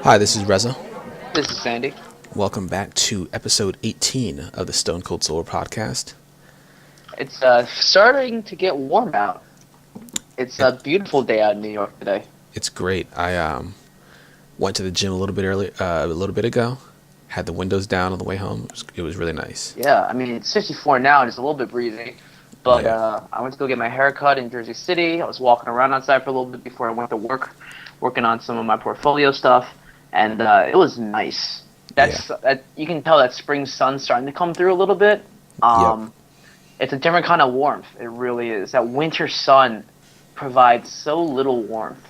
Hi, this is Reza. This is Sandy. Welcome back to episode 18 of the Stone Cold Solar podcast. It's starting to get warm out. It's a beautiful day out in New York today. It's great. I went to the gym a little bit ago. Had the windows down on the way home. It was really nice. Yeah, I mean, it's 54 now and it's a little bit breezy. But I went to go get my hair cut in Jersey City. I was walking around outside for a little bit before I went to work, working on some of my portfolio stuff. And it was nice. You can tell that spring sun's starting to come through a little bit. It's a different kind of warmth. It really is. That winter sun provides so little warmth.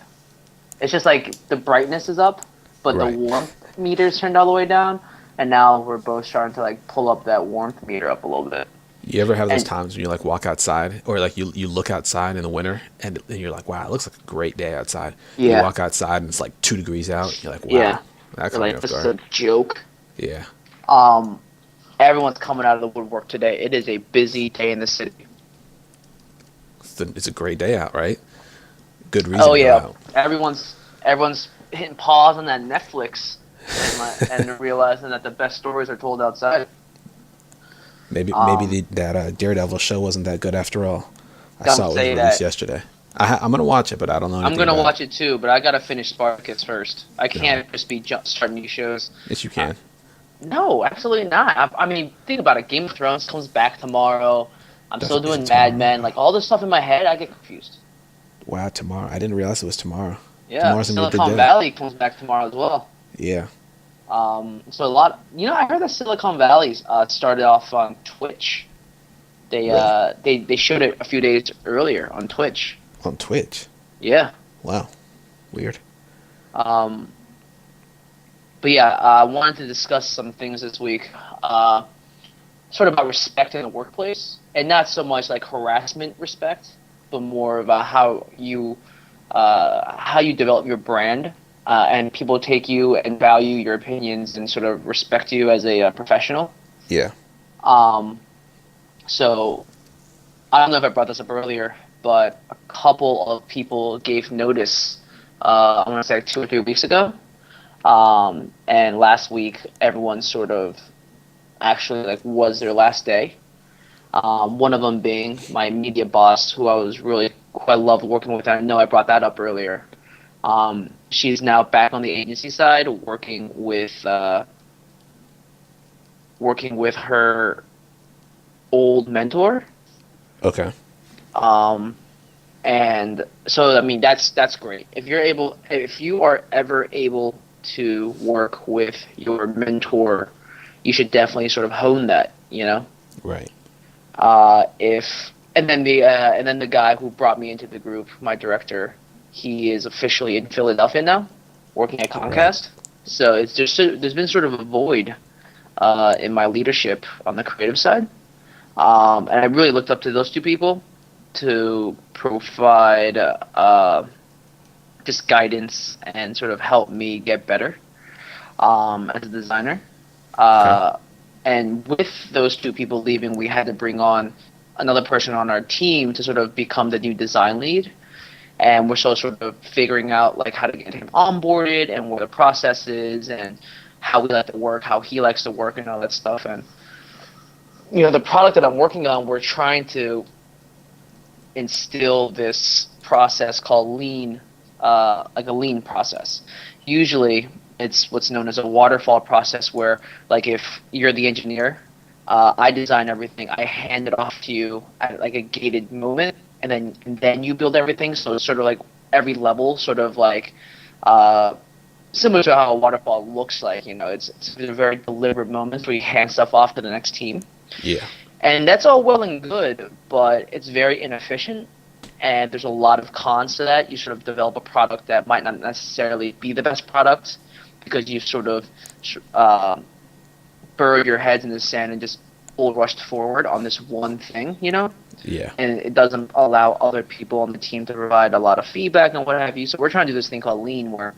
It's just like the brightness is up, but the warmth meter's turned all the way down. And now we're both starting to like pull up that warmth meter up a little bit. You ever have those times when you like walk outside or like you look outside in the winter and you're like, wow, it looks like a great day outside. Yeah. You walk outside and it's like 2 degrees out. You're like, wow. Yeah. That's like, this is a joke. Yeah. Everyone's coming out of the woodwork today. It is a busy day in the city. It's a great day out, right? Good reason to go yeah. out. Everyone's hitting pause on that Netflix and realizing that the best stories are told outside. Maybe that Daredevil show wasn't that good after all. I saw it was released yesterday. I'm gonna watch it, but I don't know. I'm gonna watch it too, but I gotta finish Spartacus first. I can't just be starting new shows. Yes, you can. No, absolutely not. I mean, think about it. Game of Thrones comes back tomorrow. I'm still doing Mad Men. Like all this stuff in my head, I get confused. Wow, tomorrow! I didn't realize it was tomorrow. Yeah, Tomorrow's Silicon Valley comes back tomorrow as well. Yeah. So a lot. I heard that Silicon Valley started off on Twitch. They showed it a few days earlier on Twitch. On Twitch. Yeah. Wow. Weird. But yeah, I wanted to discuss some things this week. Sort of about respect in the workplace, and not so much like harassment respect, but more about how you develop your brand. And people take you and value your opinions and sort of respect you as a professional. Yeah. So, I don't know if I brought this up earlier, but a couple of people gave notice, I want to say like 2 or 3 weeks ago. And last week, everyone sort of actually like was their last day. One of them being my immediate boss, who I loved working with. I know I brought that up earlier. She's now back on the agency side, working with her old mentor. Okay. And so I mean that's great. If you are ever able to work with your mentor, you should definitely sort of hone that, Right. And then the guy who brought me into the group, my director. He is officially in Philadelphia now, working at Comcast. Right. So there's been sort of a void in my leadership on the creative side, and I really looked up to those two people to provide just guidance and sort of help me get better as a designer. Okay. And with those two people leaving, we had to bring on another person on our team to sort of become the new design lead. And we're still sort of figuring out like how to get him onboarded and what the process is and how we like to work, how he likes to work and all that stuff. And, the product that I'm working on, we're trying to instill this process called lean, like a lean process. Usually it's what's known as a waterfall process where like if you're the engineer, I design everything, I hand it off to you at like a gated moment. And then you build everything, so it's sort of like every level, sort of like similar to how a waterfall looks like. It's a very deliberate moments where you hand stuff off to the next team. Yeah. And that's all well and good, but it's very inefficient, and there's a lot of cons to that. You sort of develop a product that might not necessarily be the best product because you sort of bury your heads in the sand and just full rushed forward on this one thing, Yeah. And it doesn't allow other people on the team to provide a lot of feedback and what have you. So we're trying to do this thing called lean, where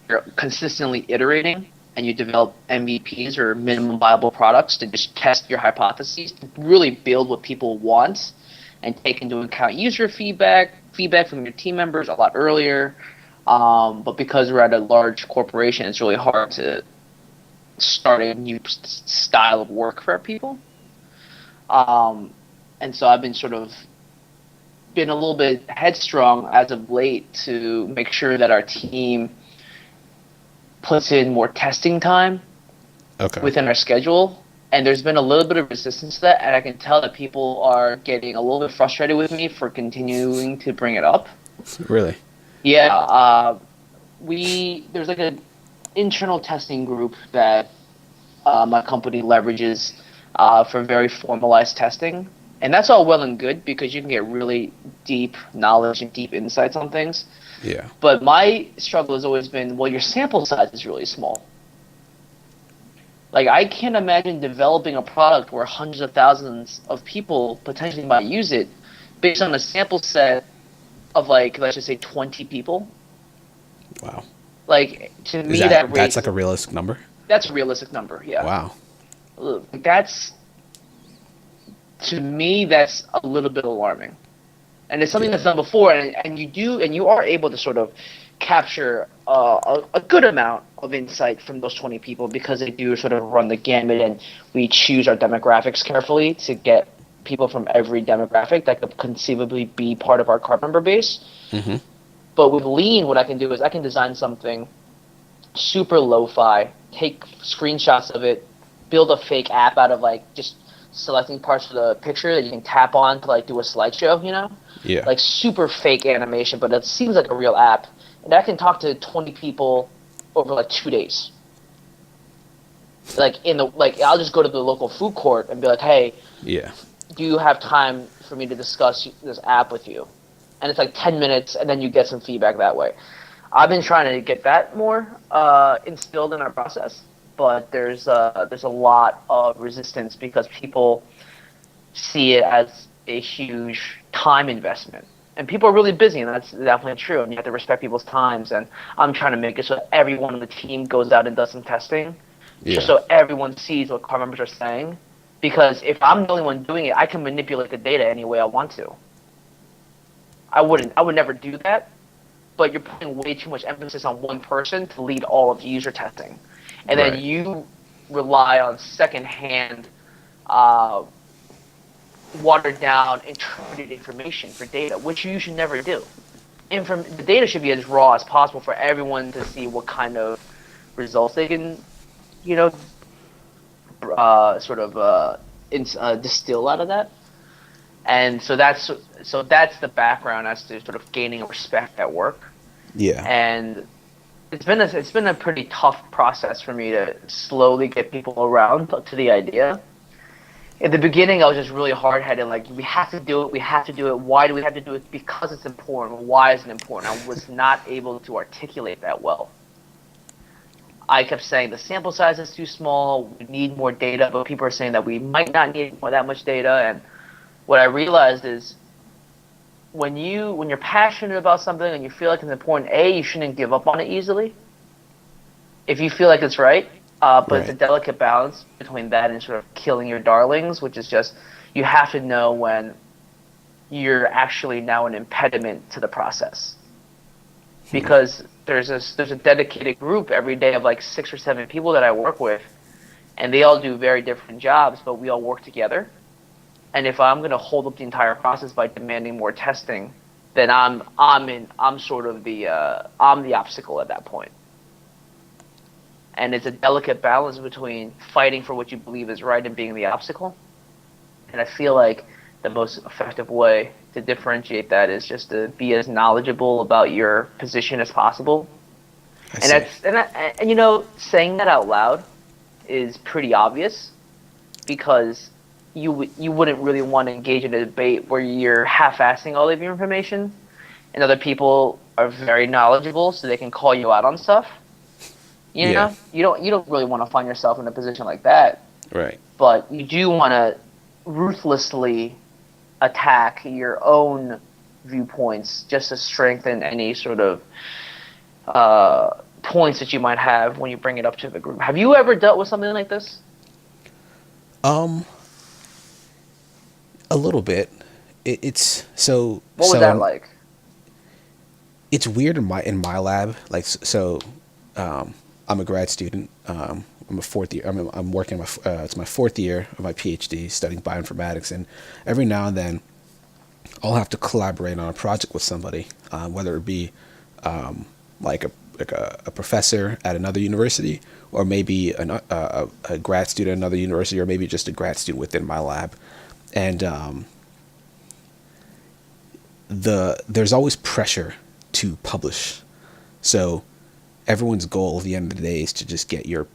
you're consistently iterating and you develop MVPs or minimum viable products to just test your hypotheses, to really build what people want and take into account user feedback from your team members a lot earlier. But because we're at a large corporation, it's really hard to start a new style of work for our people. And so I've been been a little bit headstrong as of late to make sure that our team puts in more testing time within our schedule. And there's been a little bit of resistance to that, and I can tell that people are getting a little bit frustrated with me for continuing to bring it up. Really? Yeah. There's like an internal testing group that my company leverages for very formalized testing. And that's all well and good because you can get really deep knowledge and deep insights on things. Yeah. But my struggle has always been, well, your sample size is really small. Like, I can't imagine developing a product where hundreds of thousands of people potentially might use it based on a sample set of, like, let's just say 20 people. Wow. Like, to me, that's like a realistic number? That's a realistic number, yeah. Wow. To me, that's a little bit alarming. And it's something that's done before, and you are able to sort of capture a good amount of insight from those 20 people because they do sort of run the gamut, and we choose our demographics carefully to get people from every demographic that could conceivably be part of our card member base. Mm-hmm. But with Lean, what I can do is I can design something super lo-fi, take screenshots of it, build a fake app out of like just selecting parts of the picture that you can tap on to like do a slideshow, you know? Yeah. Like super fake animation, but it seems like a real app. And I can talk to 20 people over like 2 days. Like I'll just go to the local food court and be like, hey, yeah, do you have time for me to discuss this app with you? And it's like 10 minutes, and then you get some feedback that way. I've been trying to get that more instilled in our process, but there's a lot of resistance because people see it as a huge time investment. And people are really busy, and that's definitely true, and you have to respect people's times. And I'm trying to make it so everyone on the team goes out and does some testing, just so everyone sees what card members are saying. Because if I'm the only one doing it, I can manipulate the data any way I want to. I would never do that, but you're putting way too much emphasis on one person to lead all of user testing. And then you rely on secondhand, watered down, interpreted information for data, which you should never do. The data should be as raw as possible for everyone to see what kind of results they can, distill out of that. And so that's the background as to sort of gaining respect at work. Yeah. And it's been a pretty tough process for me to slowly get people around to the idea. In the beginning, I was just really hard-headed, like, we have to do it. Why do we have to do it? Because it's important. Why is it important? I was not able to articulate that well. I kept saying the sample size is too small, we need more data, but people are saying that we might not need that much data. And what I realized is when you're passionate about something and you feel like it's important, you shouldn't give up on it easily if you feel like it's right. But it's a delicate balance between that and sort of killing your darlings, which is just you have to know when you're actually now an impediment to the process. Because there's a dedicated group every day of like 6 or 7 people that I work with, and they all do very different jobs, but we all work together. And if I'm going to hold up the entire process by demanding more testing, then I'm the obstacle at that point. And it's a delicate balance between fighting for what you believe is right and being the obstacle. And I feel like the most effective way to differentiate that is just to be as knowledgeable about your position as possible. And saying that out loud is pretty obvious because you wouldn't really want to engage in a debate where you're half-assing all of your information, and other people are very knowledgeable, so they can call you out on stuff. You know, you don't really want to find yourself in a position like that. Right. But you do want to ruthlessly attack your own viewpoints just to strengthen any sort of points that you might have when you bring it up to the group. Have you ever dealt with something like this? A little bit. it's so What was that like? it's weird in my lab. Like I'm a grad student. I'm a fourth year. I'm working my it's my fourth year of my PhD studying bioinformatics, and every now and then I'll have to collaborate on a project with somebody, whether it be like a professor at another university, or maybe a grad student at another university, or maybe just a grad student within my lab, and there's always pressure to publish. So everyone's goal at the end of the day is to just get your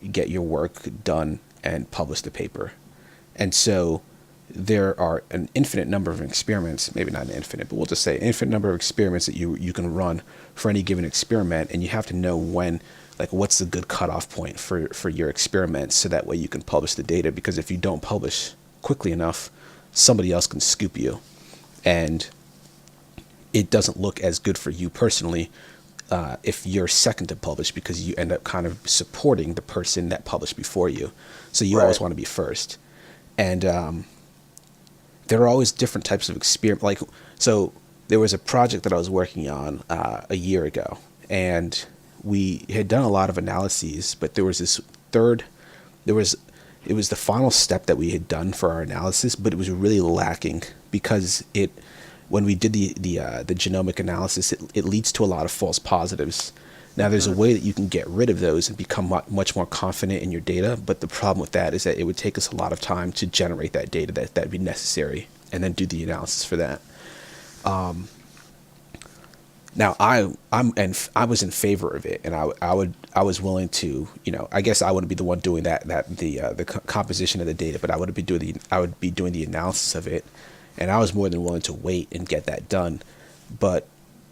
work done and publish the paper. And so there are an infinite number of experiments, maybe not an infinite, but we'll just say an infinite number of experiments that you can run for any given experiment, and you have to know when, like, what's the good cutoff point for your experiments, so that way you can publish the data, because if you don't publish quickly enough, somebody else can scoop you, and it doesn't look as good for you personally if you're second to publish, because you end up kind of supporting the person that published before you. So you always want to be first. And there are always different types of experiment. Like, so there was a project that I was working on a year ago, and we had done a lot of analyses, but there was this it was the final step that we had done for our analysis, but it was really lacking, because when we did the genomic analysis, it leads to a lot of false positives. Now, there's a way that you can get rid of those and become much more confident in your data, but the problem with that is that it would take us a lot of time to generate that data that'd be necessary, and then do the analysis for that. Now, I was in favor of it, and I was willing to, I guess I wouldn't be the one doing the composition of the data, but I would be doing the analysis of it, and I was more than willing to wait and get that done. But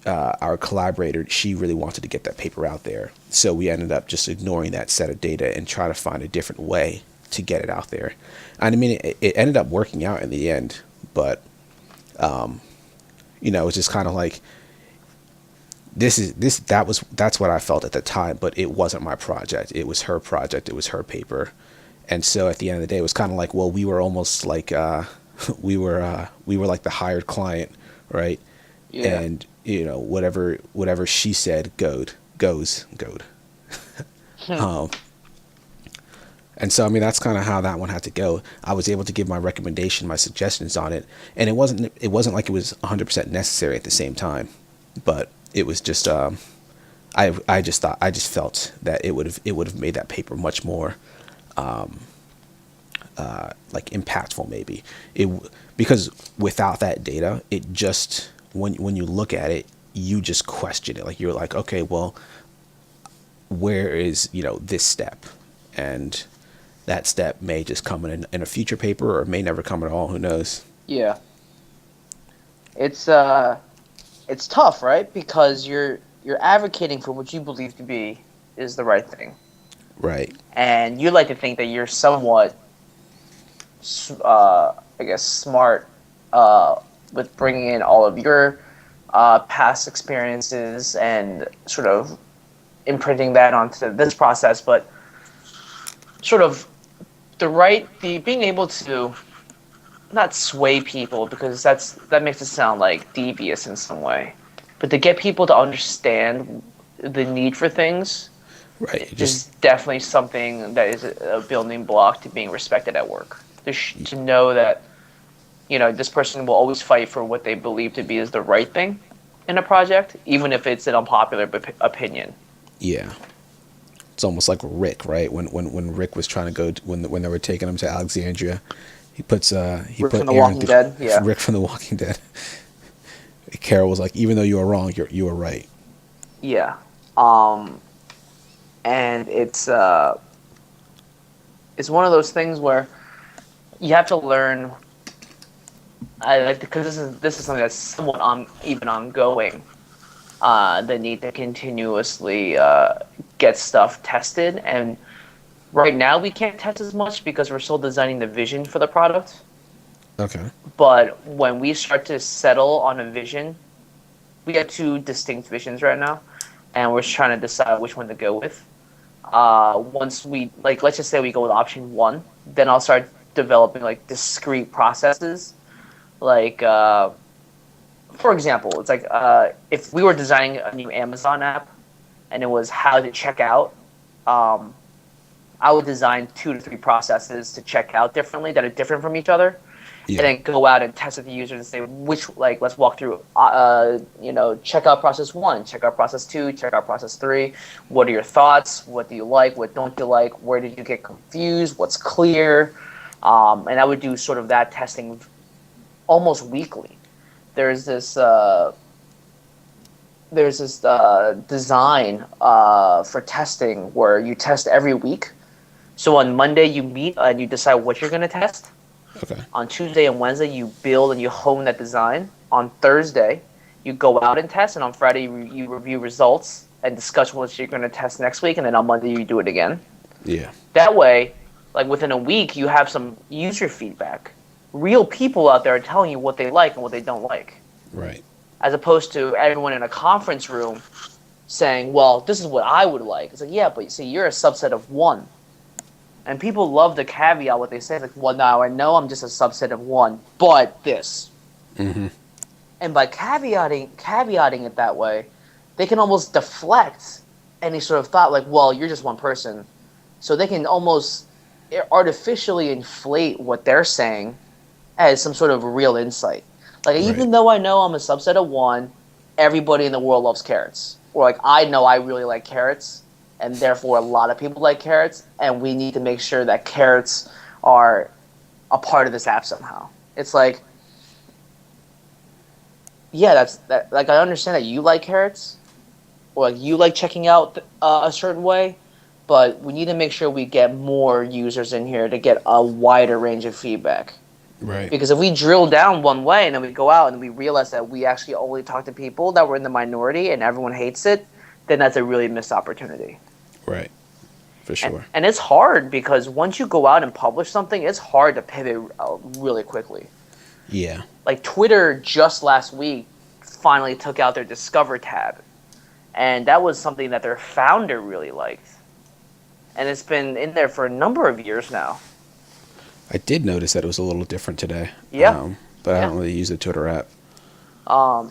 our collaborator, she really wanted to get that paper out there, so we ended up just ignoring that set of data and trying to find a different way to get it out there. And I mean, it ended up working out in the end, but it was just kind of like, that's what I felt at the time, but it wasn't my project. It was her project. It was her paper. And so at the end of the day, it was kind of like, well, we were almost like we were like the hired client, right? Yeah. And whatever she said goes. And so, I mean, that's kind of how that one had to go. I was able to give my recommendation, my suggestions on it, and it wasn't like it was 100% necessary at the same time, but it was just I just felt that it would have made that paper much more like impactful, maybe, because without that data, it just, when you look at it, you just question it. Like, you're like, okay, well, where is this step? And that step may just come in a future paper, or it may never come at all. Who knows? Yeah. It's tough, right? Because you're advocating for what you believe to be is the right thing. Right. And you like to think that you're somewhat, I guess, smart with bringing in all of your past experiences and sort of imprinting that onto this process, but sort of being able to not sway people, because that makes it sound like devious in some way, but to get people to understand the need for things, Right. is definitely something that is a building block to being respected at work. To know that this person will always fight for what they believe to be is the right thing in a project, even if it's an unpopular opinion. Yeah. It's almost like Rick, right? When Rick was trying to go when they were taking him to Alexandria, he put Rick from The Aaron Walking Dead. Yeah. Rick from The Walking Dead. Carol was like, even though you are wrong, you are right. Yeah. And it's one of those things where you have to learn. Because this is something that's somewhat even ongoing. The need to continuously get stuff tested, and right now we can't test as much because we're still designing the vision for the product. Okay. But when we start to settle on a vision, we have two distinct visions right now, and we're trying to decide which one to go with. Once we, let's just say we go with option one, then I'll start developing discrete processes, for example, it's like if we were designing a new Amazon app and it was how to check out, um, I would design 2 to 3 processes to check out differently that are different from each other, and Yeah. then go out and test with the users and say which, like, let's walk through checkout process 1, checkout process 2, checkout process 3. What are your thoughts? What do you like? What don't you like? Where did you get confused? What's clear? And I would do sort of that testing almost weekly. There's this design for testing where you test every week. So on Monday you meet and you decide what you're going to test. Okay. On Tuesday and Wednesday, you build and you hone that design. On Thursday, you go out and test, and on Friday, you review results and discuss what you're going to test next week, and then on Monday, you do it again. Yeah. That way, like within a week, you have some user feedback. Real people out there are telling you what they like and what they don't like, Right. as opposed to everyone in a conference room saying, well, this is what I would like. It's like, yeah, but you see, you're a subset of one. And people love to caveat what they say. It's like, well, now I know I'm just a subset of one, but this. Mm-hmm. And by caveating it that way, they can almost deflect any sort of thought like, well, you're just one person. So they can almost artificially inflate what they're saying as some sort of real insight. Like, even though I know I'm a subset of one, everybody in the world loves carrots. Or like, I know I really like carrots, and therefore a lot of people like carrots, and we need to make sure that carrots are a part of this app somehow. It's like, yeah, that. Like, I understand that you like carrots, or like you like checking out a certain way, but we need to make sure we get more users in here to get a wider range of feedback. Right. Because if we drill down one way and then we go out and we realize that we actually only talk to people that were in the minority and everyone hates it, then that's a really missed opportunity. Right. For sure. And it's hard because once you go out and publish something, it's hard to pivot really quickly. Yeah. Like Twitter just last week finally took out their Discover tab. And that was something that their founder really liked. And it's been in there for a number of years now. I did notice that it was a little different today. Yeah. But I don't really use the Twitter app.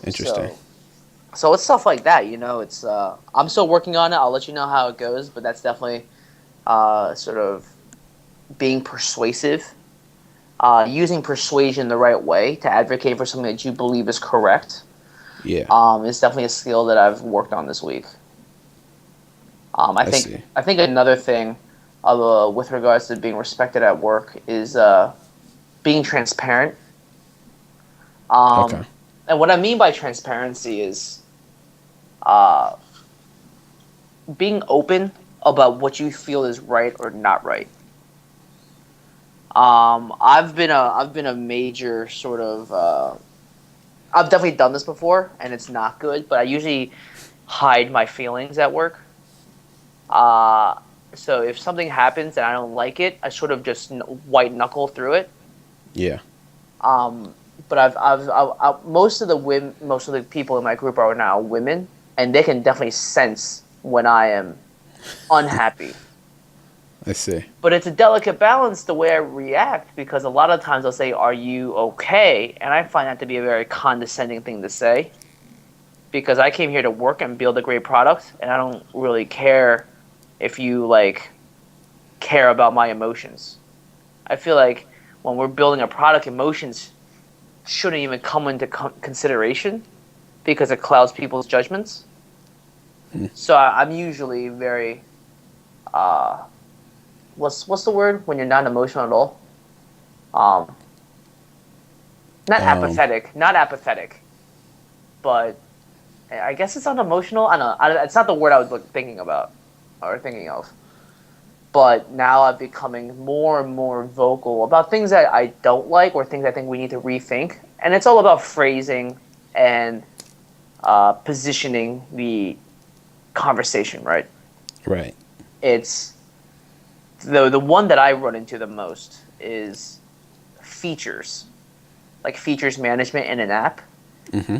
Interesting. So it's stuff like that, you know. It's I'm still working on it. I'll let you know how it goes, but that's definitely sort of being persuasive, using persuasion the right way to advocate for something that you believe is correct. Yeah. It's definitely a skill that I've worked on this week. I think another thing with regards to being respected at work is being transparent. Okay. And what I mean by transparency is being open about what you feel is right or not right. I've been a major sort of I've definitely done this before and it's not good, but I usually hide my feelings at work. So if something happens and I don't like it, I sort of just white knuckle through it. Yeah. But I've most of the people in my group are now women, and they can definitely sense when I am unhappy. I see. But it's a delicate balance the way I react, because a lot of times I'll say, "Are you okay?" And I find that to be a very condescending thing to say, because I came here to work and build a great product, and I don't really care if you care about my emotions. I feel like when we're building a product, emotions shouldn't even come into consideration because it clouds people's judgments. So I'm usually very what's the word when you're not emotional at all? Not apathetic, but I guess it's unemotional. I don't know. It's not the word I was thinking about or thinking of. But now I'm becoming more and more vocal about things that I don't like or things I think we need to rethink. And it's all about phrasing and positioning the conversation, right? Right. It's the one that I run into the most is features, like features management in an app. Mm-hmm.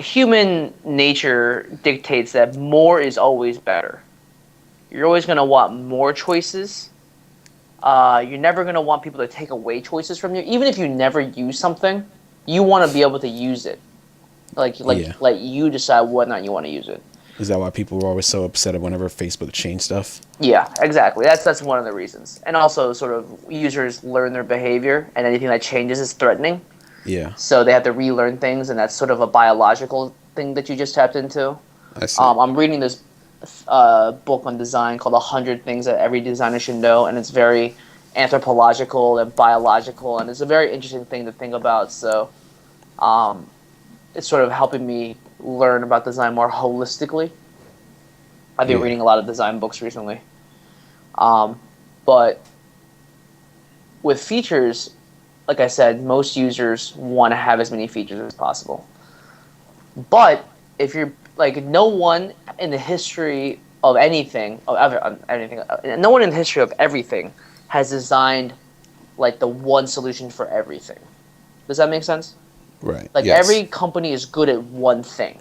Human nature dictates that more is always better. You're always going to want more choices. You're never going to want people to take away choices from you. Even if you never use something, you want to be able to use it. Yeah. let you decide whether or not you want to use it. Is that why people were always so upset whenever Facebook changed stuff? Yeah, exactly. That's one of the reasons. And also, sort of, users learn their behavior, and anything that changes is threatening. Yeah, So they have to relearn things, and that's sort of a biological thing that you just tapped into. I see. I'm reading this book on design called "100 Things That Every Designer Should Know," and it's very anthropological and biological, and it's a very interesting thing to think about. So um, it's sort of helping me learn about design more holistically. I've been Yeah, reading a lot of design books recently. Um, but with features, like I said, most users want to have as many features as possible. But if you're like, no one in the history of anything, no one in the history of everything has designed like the one solution for everything. Does that make sense? right. Like Yes. every company is good at one thing.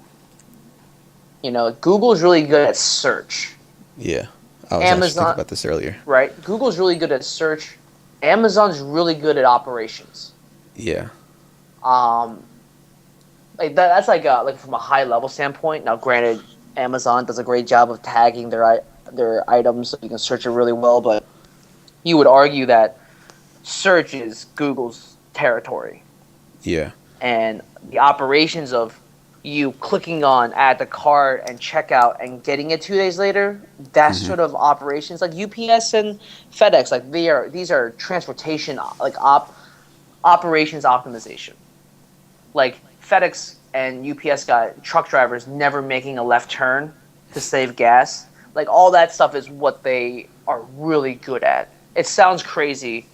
You know, Google's really good at search. Yeah. I was actually thinking Amazon, about this earlier. right? Google's really good at search. Amazon's really good at operations. Yeah. Um, that's like from a high level standpoint. Now, granted, Amazon does a great job of tagging their items, so you can search it really well. But you would argue that search is Google's territory, Yeah. and the operations of you clicking on add to cart and checkout and getting it 2 days later, that's Hmm. sort of operations like UPS and FedEx. Like these are transportation operations optimization. Like FedEx and UPS got truck drivers never making a left turn to save gas. Like all that stuff is what they are really good at. It sounds crazy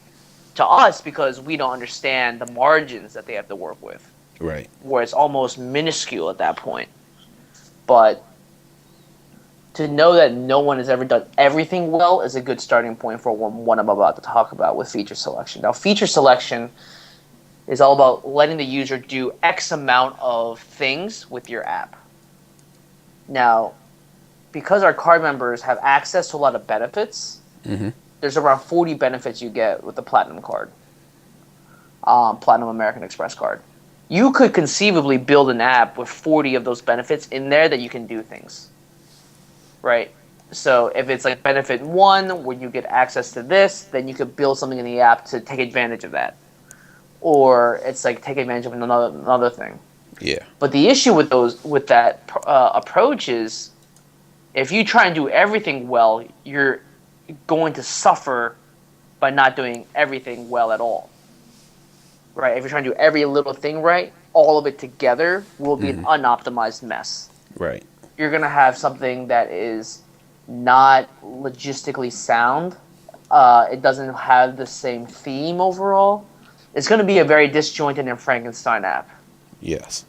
to us because we don't understand the margins that they have to work with, Right. where it's almost minuscule at that point. But to know that no one has ever done everything well is a good starting point for what I'm about to talk about with feature selection. Now, feature selection is all about letting the user do X amount of things with your app. Now, because our card members have access to a lot of benefits, Hmm. there's around 40 benefits you get with the Platinum card, Platinum American Express card. You could conceivably build an app with 40 of those benefits in there that you can do things, right? So if it's like benefit one, where you get access to this, then you could build something in the app to take advantage of that. Or it's like take advantage of another thing. Yeah. But the issue with that approach is if you try and do everything well, you're going to suffer by not doing everything well at all. Right? If you're trying to do every little thing right, all of it together will be an Hmm. unoptimized mess. Right. You're going to have something that is not logistically sound. It doesn't have the same theme overall. It's going to be a very disjointed and Frankenstein app. Yes.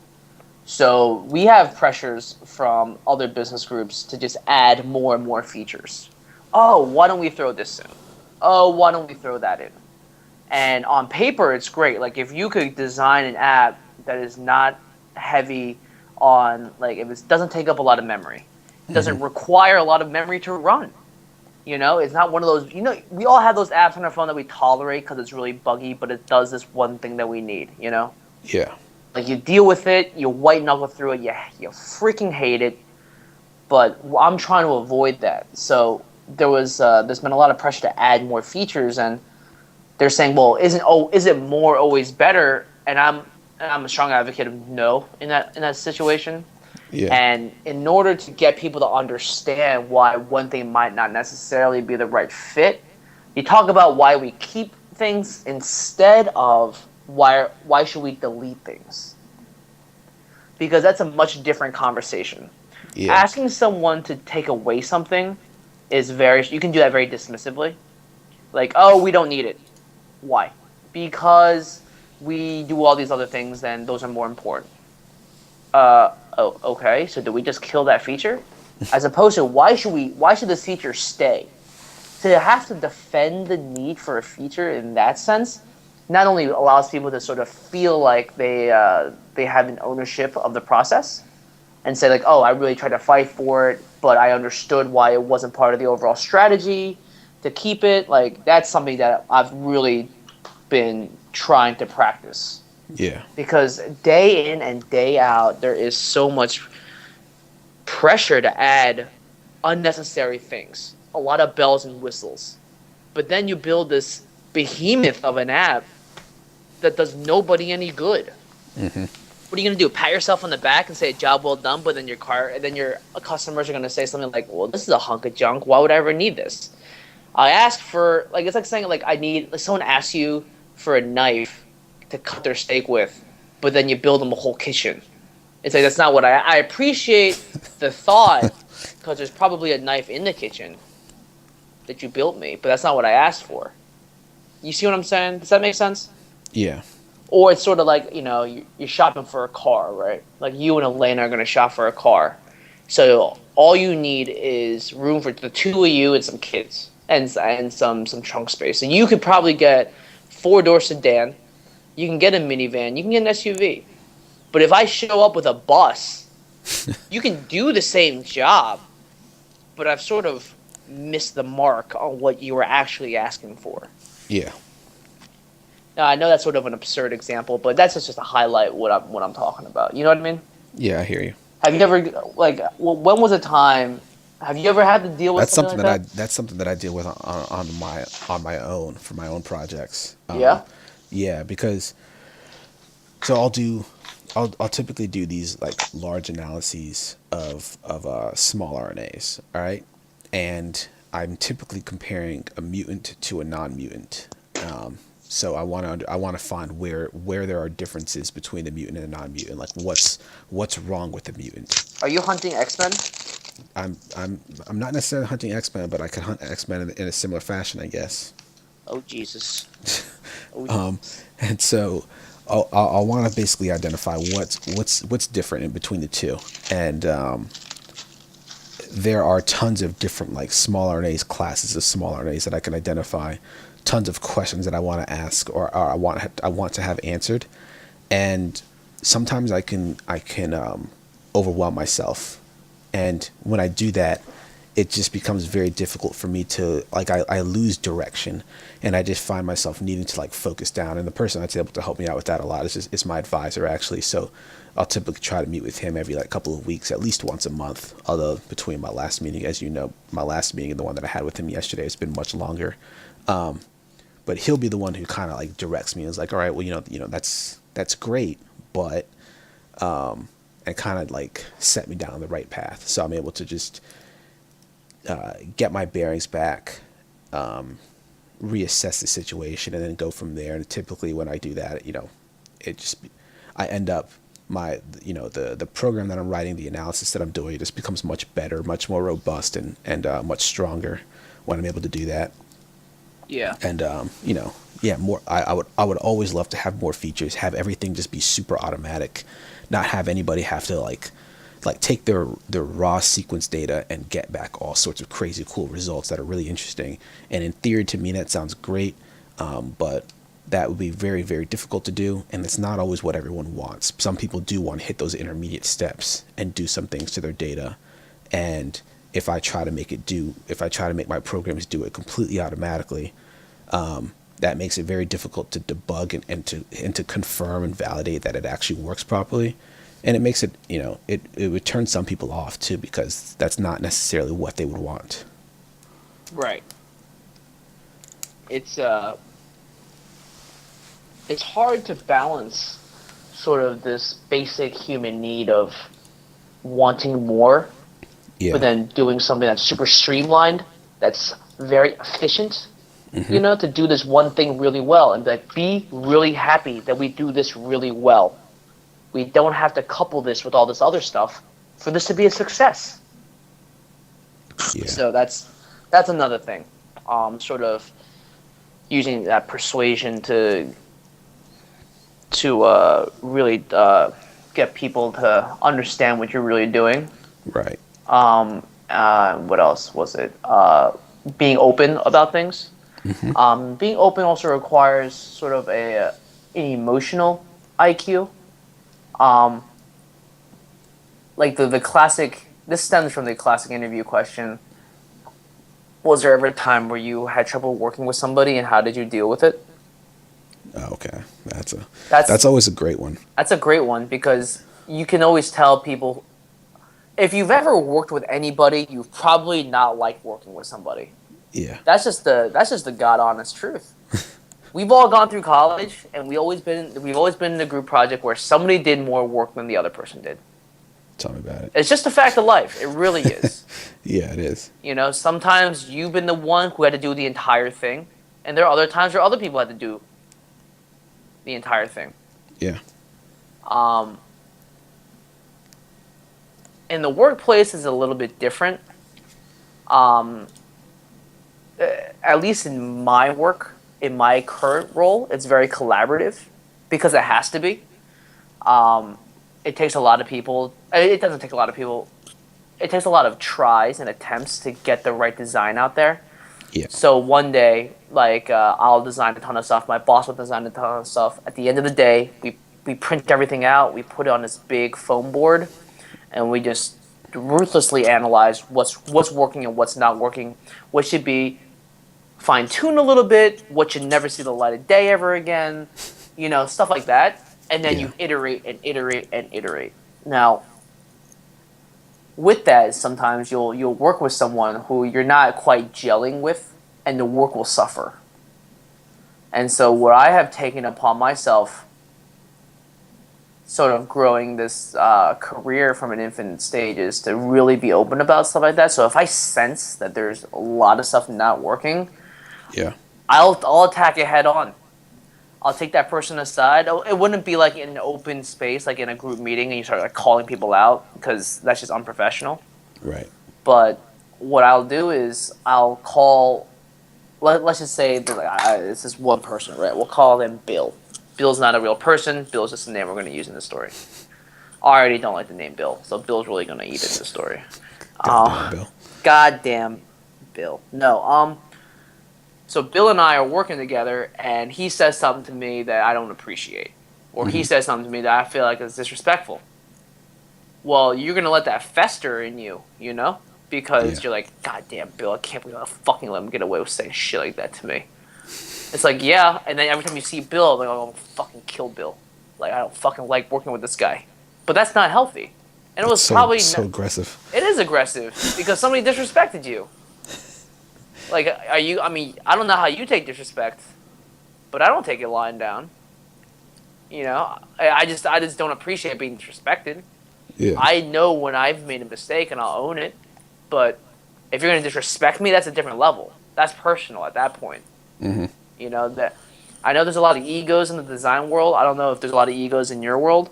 So we have pressures from other business groups to just add more and more features. Oh, why don't we throw this in? Oh, why don't we throw that in? And on paper, it's great. Like if you could design an app that is not heavy on, like if it doesn't take up a lot of memory, Hmm. doesn't require a lot of memory to run. You know, it's not one of those. You know, we all have those apps on our phone that we tolerate because it's really buggy, but it does this one thing that we need. You know, Yeah. like you deal with it, you white knuckle through it, you freaking hate it. But I'm trying to avoid that. So there's been a lot of pressure to add more features, and they're saying, well, is it more always better? And I'm a strong advocate of no in that situation. Yeah. And in order to get people to understand why one thing might not necessarily be the right fit, you talk about why we keep things instead of why should we delete things? Because that's a much different conversation. Yeah. Asking someone to take away something is you can do that very dismissively. Like, oh, we don't need it. Why? Because we do all these other things, then those are more important. Oh, okay. So do we just kill that feature? As opposed to why should this feature stay? To have to defend the need for a feature in that sense not only allows people to sort of feel like they have an ownership of the process and say like, oh, I really tried to fight for it, but I understood why it wasn't part of the overall strategy to keep it. Like that's something that I've really been trying to practice. Yeah. because day in and day out there is so much pressure to add unnecessary things, a lot of bells and whistles. But then you build this behemoth of an app that does nobody any good. What are you gonna do? Pat yourself on the back and say job well done, but then your customers are gonna say something like, "Well, this is a hunk of junk. Why would I ever need this?" I ask for like it's like saying like I need like someone asks you for a knife to cut their steak with, but then you build them a whole kitchen. It's like that's not what I appreciate the thought because there's probably a knife in the kitchen that you built me, but that's not what I asked for. You see what I'm saying? Does that make sense? Yeah. Or it's sort of like you're shopping for a car, right? Like you and Elena are gonna shop for a car, so all you need is room for the two of you and some kids and some trunk space. And you could probably get four-door sedan. You can get a minivan. You can get an SUV. But if I show up with a bus, you can do the same job, but I've sort of missed the mark on what you were actually asking for. Yeah. Now, I know that's sort of an absurd example, but that's just to highlight what I'm talking about. You know what I mean? Yeah, I hear you. Have you ever when was a time? Have you ever had to deal with That's something something like that that? that's something that I deal with on my own for my own projects. Yeah. Yeah, because so I'll typically do these like large analyses of small RNAs, all right? And I'm typically comparing a mutant to a non-mutant. So I want to find where there are differences between the mutant and the non-mutant, like what's wrong with the mutant. Are you hunting X-Men? I'm not necessarily hunting X-Men, but I could hunt X-Men in a similar fashion, I guess. Oh Jesus. Oh And so I'll want to basically identify what's different in between the two. And there are tons of different like small RNAs, classes of small RNAs that I can identify, tons of questions that I want to ask or I want to have answered. And sometimes I can overwhelm myself. And when I do that, it just becomes very difficult for me to like I lose direction, and I just find myself needing to like focus down. And the person that's able to help me out with that a lot is my advisor actually. So I'll typically try to meet with him every like couple of weeks, at least once a month. Although between my last meeting, as you know, my last meeting and the one that I had with him yesterday has been much longer. But he'll be the one who kind of like directs me and is like, all right, well, that's great, but and kind of like set me down the right path. So I'm able to just get my bearings back, reassess the situation, and then go from there. And typically, when I do that, it just I end up the program that I'm writing, the analysis that I'm doing, it just becomes much better, much more robust, and much stronger when I'm able to do that. yeah. And yeah, more. I would always love to have more features, have everything just be super automatic, not have anybody have to like take their raw sequence data and get back all sorts of crazy cool results that are really interesting. And in theory, to me, that sounds great, but that would be very, very difficult to do, and it's not always what everyone wants. Some people do want to hit those intermediate steps and do some things to their data, and if I try to make my programs do it completely automatically, that makes it very difficult to debug and to confirm and validate that it actually works properly. And it makes it would turn some people off too, because that's not necessarily what they would want. Right. It's it's hard to balance sort of this basic human need of wanting more, Yeah. but then doing something that's super streamlined, that's very efficient, to do this one thing really well and like be really happy that we do this really well. We don't have to couple this with all this other stuff for this to be a success. Yeah. So that's another thing. Sort of using that persuasion to really get people to understand what you're really doing. Right. What else was it? Being open about things. Being open also requires sort of an emotional IQ. Um, like the classic. This stems from the classic interview question. Was there ever a time where you had trouble working with somebody, and how did you deal with it? Oh, okay. That's That's always a great one. that's a great one because you can always tell people if you've ever worked with anybody, you've probably not liked working with somebody. Yeah. That's just the god honest truth. We've all gone through college, and we've always been in a group project where somebody did more work than the other person did. Tell me about it. It's just a fact of life. It really is. Yeah, it is. Sometimes you've been the one who had to do the entire thing, and there are other times where other people had to do the entire thing. Yeah. Um, in the workplace is a little bit different. Um, at least in my work, in my current role, it's very collaborative because it has to be. It takes a lot of people. It doesn't take a lot of people. It takes a lot of tries and attempts to get the right design out there. Yeah. So one day, I'll design a ton of stuff. My boss will design a ton of stuff. At the end of the day, we print everything out. We put it on this big foam board, and we just ruthlessly analyze what's working and what's not working. What should be fine-tuned a little bit. What should never see the light of day ever again. Stuff like that. And then you iterate and iterate and iterate. Now, with that, sometimes you'll work with someone who you're not quite gelling with, and the work will suffer. And so what I have taken upon myself, sort of growing this career from an infant stage, is to really be open about stuff like that. So if I sense that there's a lot of stuff not working, Yeah. I'll attack it head on. I'll take that person aside. It wouldn't be like in an open space, like in a group meeting, and you start calling people out because that's just unprofessional. Right. But what I'll do is I'll call. Let's just say it's this one person, right? We'll call them Bill. Bill's not a real person. Bill's just a name we're going to use in the story. I already don't like the name Bill, so Bill's really going to eat in the story. Goddamn Bill. Goddamn Bill. No. So Bill and I are working together, and he says something to me that I don't appreciate. Or he says something to me that I feel like is disrespectful. Well, you're going to let that fester in you, Because you're like, God damn, Bill, I can't believe I fucking let him get away with saying shit like that to me. It's like, yeah, and then every time you see Bill, I'm like, oh, fucking kill Bill. Like, I don't fucking like working with this guy. But that's not healthy. And it was probably... so aggressive. It is aggressive, because somebody disrespected you. Like, I don't know how you take disrespect, but I don't take it lying down. I just don't appreciate being disrespected. Yeah. I know when I've made a mistake and I'll own it, but if you're going to disrespect me, that's a different level. That's personal at that point. Mm-hmm. That I know there's a lot of egos in the design world. I don't know if there's a lot of egos in your world,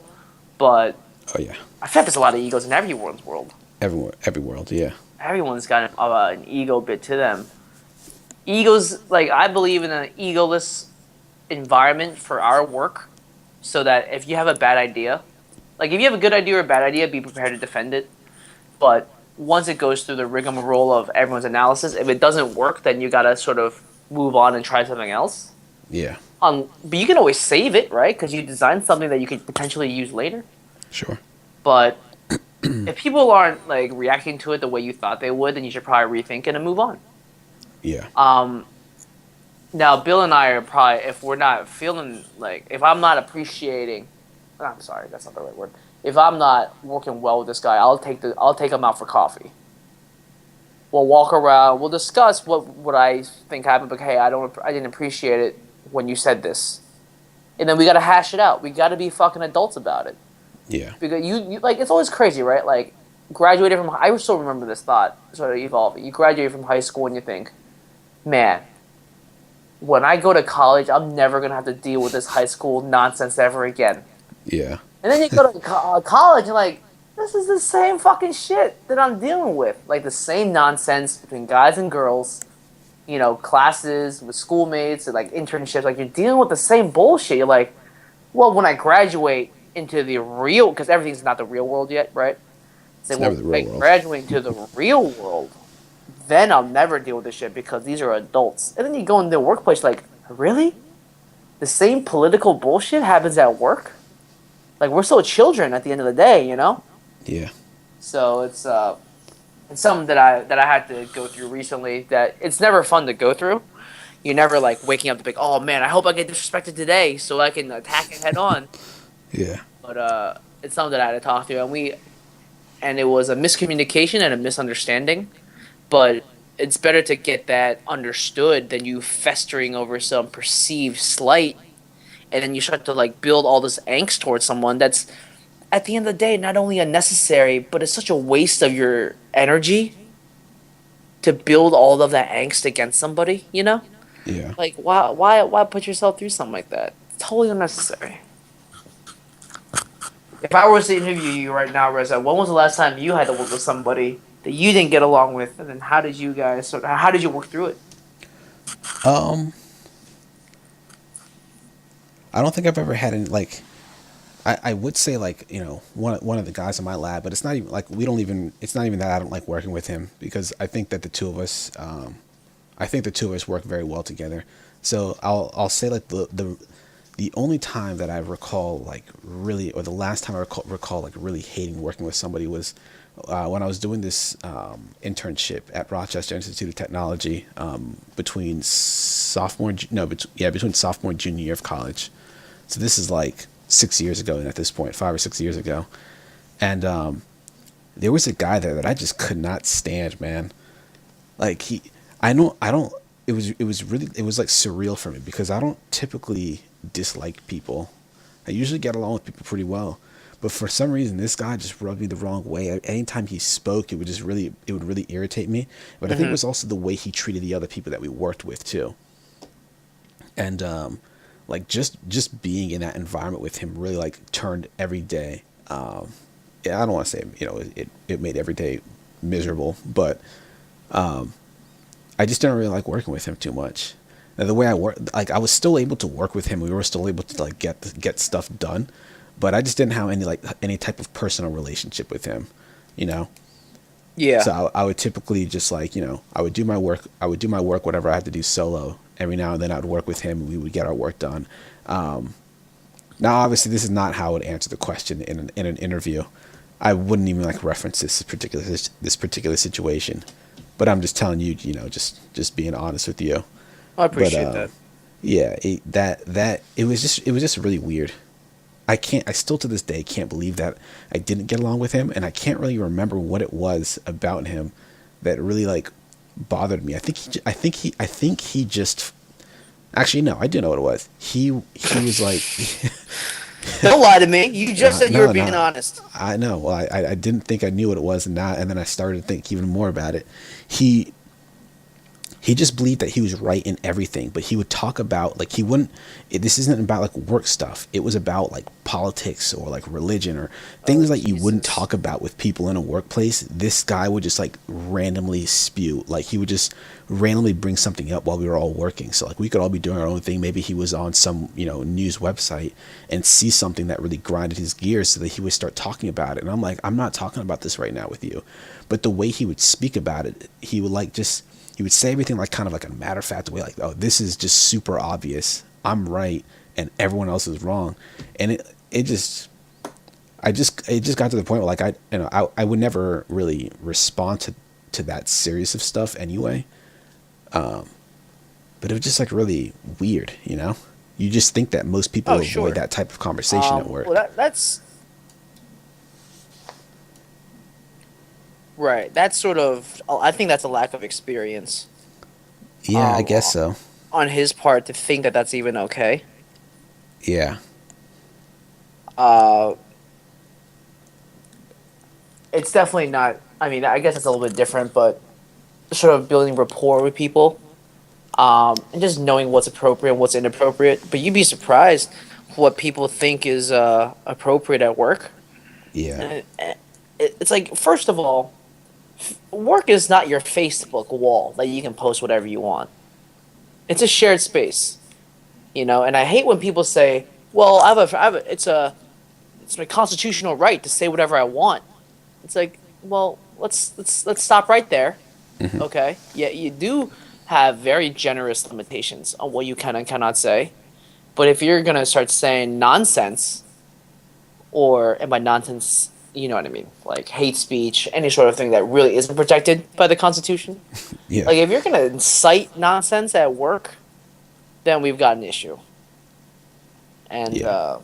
but Oh yeah. I feel like there's a lot of egos in everyone's world. Every world, yeah. Everyone's got an ego bit to them. Egos, I believe in an egoless environment for our work, so that if you have a bad idea, if you have a good idea or a bad idea, be prepared to defend it. But once it goes through the rigmarole of everyone's analysis, if it doesn't work, then you gotta sort of move on and try something else. Yeah. But you can always save it, right? Because you designed something that you could potentially use later. Sure. But if people aren't reacting to it the way you thought they would, then you should probably rethink it and move on. Yeah. Now, Bill and I are probably, if we're not feeling if I'm not appreciating, I'm sorry, that's not the right word. If I'm not working well with this guy, I'll take him out for coffee. We'll walk around. We'll discuss what I think happened. But hey, I didn't appreciate it when you said this, and then we gotta hash it out. We gotta be fucking adults about it. Yeah. Because you it's always crazy, right? Graduated from, I still remember this thought sort of evolving. You graduate from high school and you think, man, when I go to college, I'm never gonna have to deal with this high school nonsense ever again. Yeah. And then you go to college and this is the same fucking shit that I'm dealing with. The same nonsense between guys and girls, classes with schoolmates and internships. You're dealing with the same bullshit. You're like, well, when I graduate into the real, because everything's not the real world yet, right? It's never the real world. Graduate into the real world, then I'll never deal with this shit because these are adults. And then you go into the workplace really? The same political bullshit happens at work? We're still children at the end of the day, Yeah. So it's something that I had to go through recently, that it's never fun to go through. You're never like waking up to be like, oh man, I hope I get disrespected today so I can attack it head on. Yeah. But it's something that I had to talk to, and it was a miscommunication and a misunderstanding. But it's better to get that understood than you festering over some perceived slight, and then you start to like build all this angst towards someone that's at the end of the day not only unnecessary, but it's such a waste of your energy to build all of that angst against somebody. You know, Yeah. like why put yourself through something like that? It's totally unnecessary. If I was to interview you right now, Reza, when was the last time you had to work with somebody that you didn't get along with, and then how did you work through it? Um, I don't think I've ever had any like. I would say like one of the guys in my lab, but it's not even like we don't even. It's not even that I don't like working with him because I think that the two of us, I think the two of us work very well together. So I'll say like the only time that I recall like really, or the last time I recall like really hating working with somebody was when I was doing this internship at Rochester Institute of Technology between between sophomore and junior year of college. So this is like 6 years ago, and at this point, 5 or 6 years ago, and there was a guy there that I just could not stand, man. Like I don't. It was like surreal for me because I don't typically dislike people. I usually get along with people pretty well, but for some reason this guy just rubbed me the wrong way. Anytime he spoke, it would really irritate me. But I think it was also the way he treated the other people that we worked with too. And like just being in that environment with him really like turned every day. Yeah, I don't want to say it made every day miserable, but I just didn't really like working with him too much. Now, the way I work, like I was still able to work with him. We were still able to like get stuff done, but I just didn't have any type of personal relationship with him, you know. Yeah. So I would typically just like I would do my work. I would do my work whatever I had to do solo. Every now and then I would work with him, and we would get our work done. Now, obviously, this is not how I would answer the question in an interview. I wouldn't even like reference this particular situation, but I'm just telling you, just being honest with you. I appreciate But that. yeah, it was just really weird. I still to this day can't believe that I didn't get along with him, and I can't really remember what it was about him that really like bothered me. I think he just actually no, I do know what it was. He was like Don't lie to me. You just said you were being honest. I know. Well, I didn't think I knew what it was, and then I started to think even more about it. He just believed that he was right in everything, but he would talk about like this isn't about like work stuff. It was about like politics or like religion or things like you wouldn't talk about with people in a workplace. This guy would just like randomly spew, like he would just randomly bring something up while we were all working. So like we could all be doing our own thing. Maybe he was on some news website and see something that really grinded his gears, so that he would start talking about it. And I'm like, I'm not talking about this right now with you, but the way he would speak about it, he would say everything like kind of like a matter of fact way, like, oh, this is just super obvious. I'm right and everyone else is wrong. And it just got to the point where like I would never really respond to that series of stuff anyway. But it was just like really weird, You just think that most people avoid that type of conversation at work. Well, that's right. That's sort of. I think that's a lack of experience. Yeah, I guess so. On his part, to think that that's even okay. Yeah. It's definitely not. I mean, I guess it's a little bit different, but sort of building rapport with people, and just knowing what's appropriate and what's inappropriate. But you'd be surprised what people think is appropriate at work. Yeah. And it's like, first of all, work is not your Facebook wall that you can post whatever you want. It's a shared space, and I hate when people say, "Well, it's my constitutional right to say whatever I want." It's like, well, let's stop right there, okay? Yeah, you do have very generous limitations on what you can and cannot say, but if you're gonna start saying nonsense, and by nonsense, you know what I mean, like hate speech, any sort of thing that really isn't protected by the Constitution. Yeah. Like if you're gonna incite nonsense at work, then we've got an issue. And Yeah.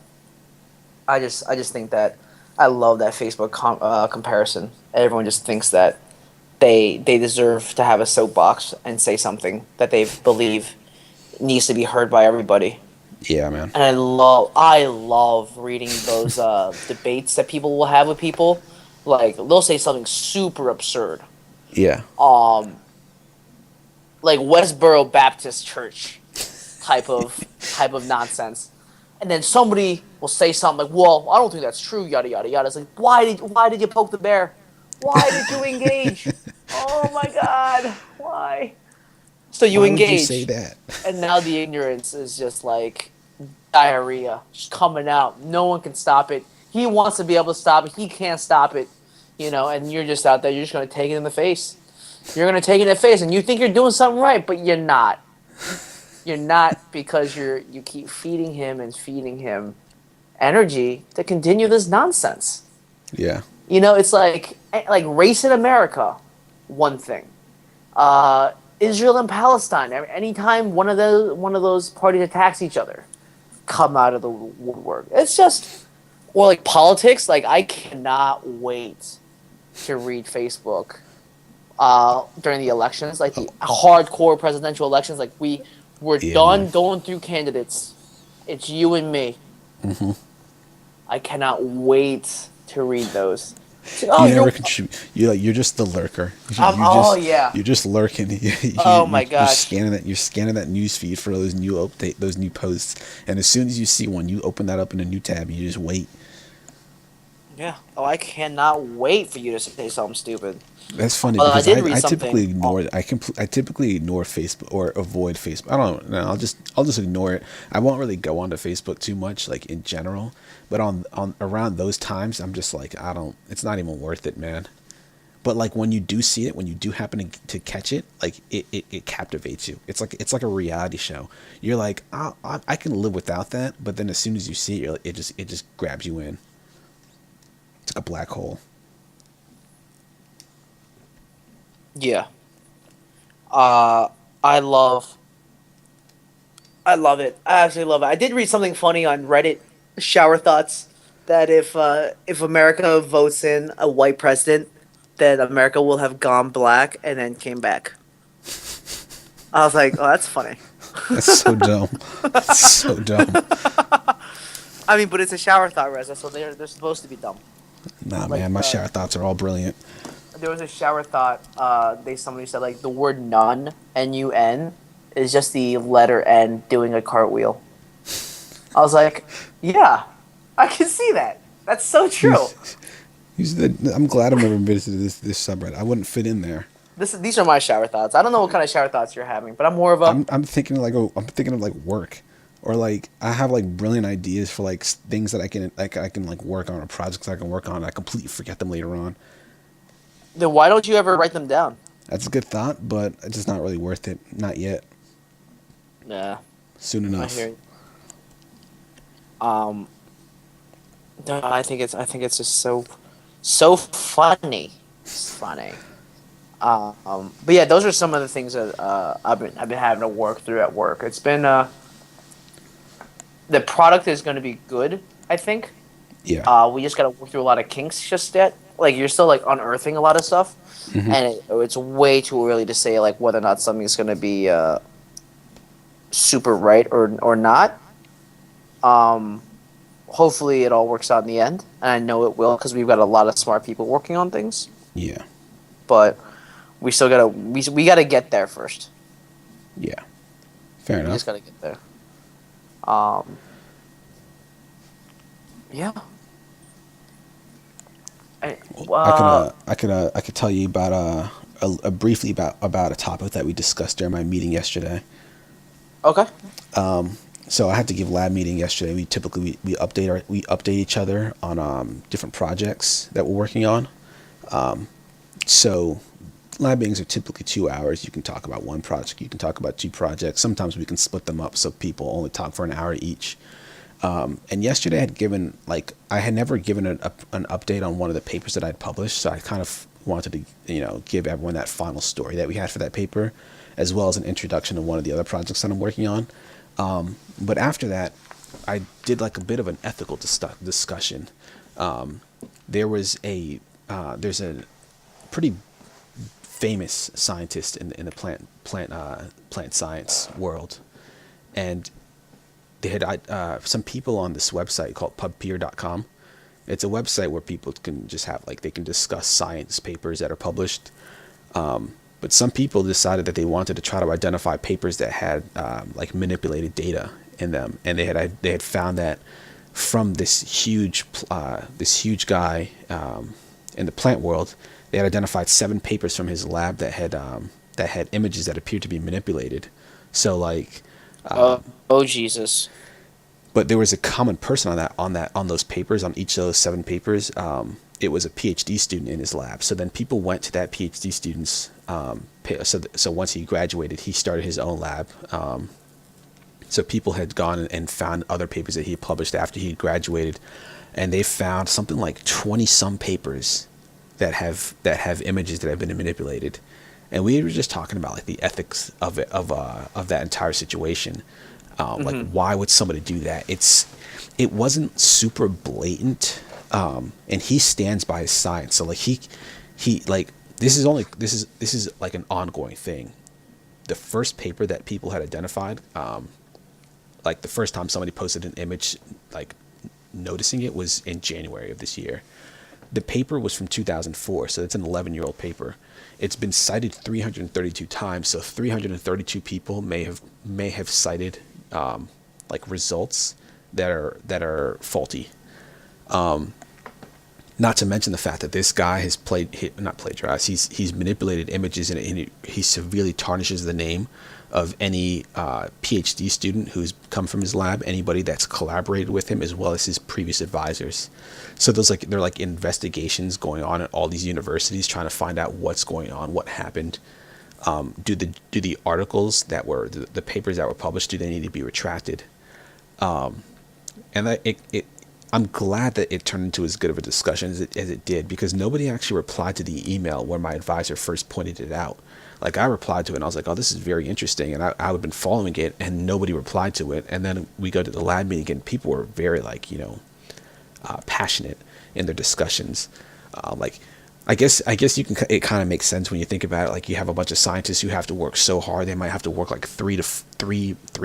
I just think that I love that Facebook comparison. Everyone just thinks that they deserve to have a soapbox and say something that they believe needs to be heard by everybody. Yeah, man. And I love reading those debates that people will have with people. Like they'll say something super absurd. Yeah. Um, like Westboro Baptist Church type of nonsense. And then somebody will say something like, "Well, I don't think that's true." Yada yada yada. It's like, why did you poke the bear? Why did you engage? Oh my God, why? So you Why would you say engage, that? and now the ignorance is just like diarrhea, just coming out. No one can stop it. He wants to be able to stop it. He can't stop it, and you're just out there. You're just gonna take it in the face. You're gonna take it in the face, and you think you're doing something right, but you're not. You're not because you keep feeding him and feeding him energy to continue this nonsense. Yeah. It's like race in America, one thing. Israel and Palestine. Anytime one of those parties attacks each other, come out of the woodwork. It's just, or like politics. Like I cannot wait to read Facebook during the elections, like the hardcore presidential elections. Like we're Yeah, done man. going through candidates. It's you and me. Mm-hmm. I cannot wait to read those. It's like, oh, You never you're. contribute. You're just the lurker. Oh yeah. You're just lurking. Oh my You're gosh. scanning that. You're scanning that news feed for those new posts. And as soon as you see one, you open that up in a new tab. And you just wait. Yeah. Oh, I cannot wait for you to say something stupid. That's funny Well, I because did read I something. typically ignore. I typically ignore Facebook or avoid Facebook. I don't know. I'll just ignore it. I won't really go onto Facebook too much, like in general. But on around those times, I'm just like, I don't. It's not even worth it, man. But like when you do see it, when you do happen to catch it, like it captivates you. It's like a reality show. You're like, I can live without that. But then as soon as you see it, it just grabs you in. It's like a black hole. Yeah. I love it. I absolutely love it. I did read something funny on Reddit, shower thoughts, that if America votes in a white president, then America will have gone black and then came back. I was like, oh, that's funny. That's so dumb. That's so dumb. I mean, but it's a shower thought, Reza, so they're supposed to be dumb. Nah, Like, man, my shower thoughts are all brilliant. There was a shower thought. Somebody said like the word "nun" N-U-N is just the letter N doing a cartwheel. I was like, yeah, I can see that. That's so true. I'm glad I've never visited this subreddit. I wouldn't fit in there. These are my shower thoughts. I don't know what kind of shower thoughts you're having, but I'm more of a. I'm thinking of like work, or like I have like brilliant ideas for like things that I can like work on, or projects I can work on. And I completely forget them later on. Then why don't you ever write them down? That's a good thought, but it's just not really worth it. Not yet. Yeah, Soon I enough. hear you. No, I think it's just so funny. It's funny. But yeah, those are some of the things that I've been having to work through at work. It's been the product is going to be good, I think. Yeah. We just got to work through a lot of kinks just yet. Like you're still like unearthing a lot of stuff, and it's way too early to say like whether or not something's going to be super right or not. Hopefully it all works out in the end, and I know it will because we've got a lot of smart people working on things. Yeah. But we still we gotta get there first. Yeah. Fair We enough. just gotta get there. Yeah. I could tell you about briefly about a topic that we discussed during my meeting yesterday. Okay. So I had to give lab meeting yesterday. We typically we update each other on different projects that we're working on. So lab meetings are typically 2 hours. You can talk about one project. You can talk about two projects. Sometimes we can split them up so people only talk for an hour each. And yesterday I had never given an update on one of the papers that I'd published. So I kind of wanted to, give everyone that final story that we had for that paper, as well as an introduction to one of the other projects that I'm working on. But after that, I did like a bit of an ethical discussion. There was there's a pretty famous scientist in the plant science world, and they had some people on this website called pubpeer.com. It's a website where people can just have like they can discuss science papers that are published. But some people decided that they wanted to try to identify papers that had like manipulated data in them, and they had found that from this huge guy in the plant world, they had identified 7 papers from his lab that had images that appeared to be manipulated. So like, oh Jesus. but there was a common person on those papers, on each of those 7 papers. It was a PhD student in his lab. So then people went to that PhD student's. So once he graduated, he started his own lab. So people had gone and found other papers that he had published after he graduated, and they found something like 20 some papers that have images that have been manipulated. And we were just talking about like the ethics of it, of that entire situation. Like, why would somebody do that? It wasn't super blatant, and he stands by his science. So like he like this is like an ongoing thing. The first paper that people had identified, like the first time somebody posted an image, like noticing it, was in January of this year. The paper was from 2004, so it's an 11-year-old paper. It's been cited 332 times, so 332 people may have cited like results that are faulty. Not to mention the fact that this guy has not plagiarized. He's manipulated images, and he severely tarnishes the name of any PhD student who's come from his lab, anybody that's collaborated with him, as well as his previous advisors. So they're like investigations going on at all these universities, trying to find out what's going on, what happened. Do the articles that were the papers that were published, do they need to be retracted? And I'm glad that it turned into as good of a discussion as it did, because nobody actually replied to the email where my advisor first pointed it out. Like, I replied to it and I was like, oh, this is very interesting. And I had been following it, and nobody replied to it. And then we go to the lab meeting and people were very like, passionate in their discussions. Like, I guess you can, it kind of makes sense when you think about it. Like, you have a bunch of scientists who have to work so hard. They might have to work like 3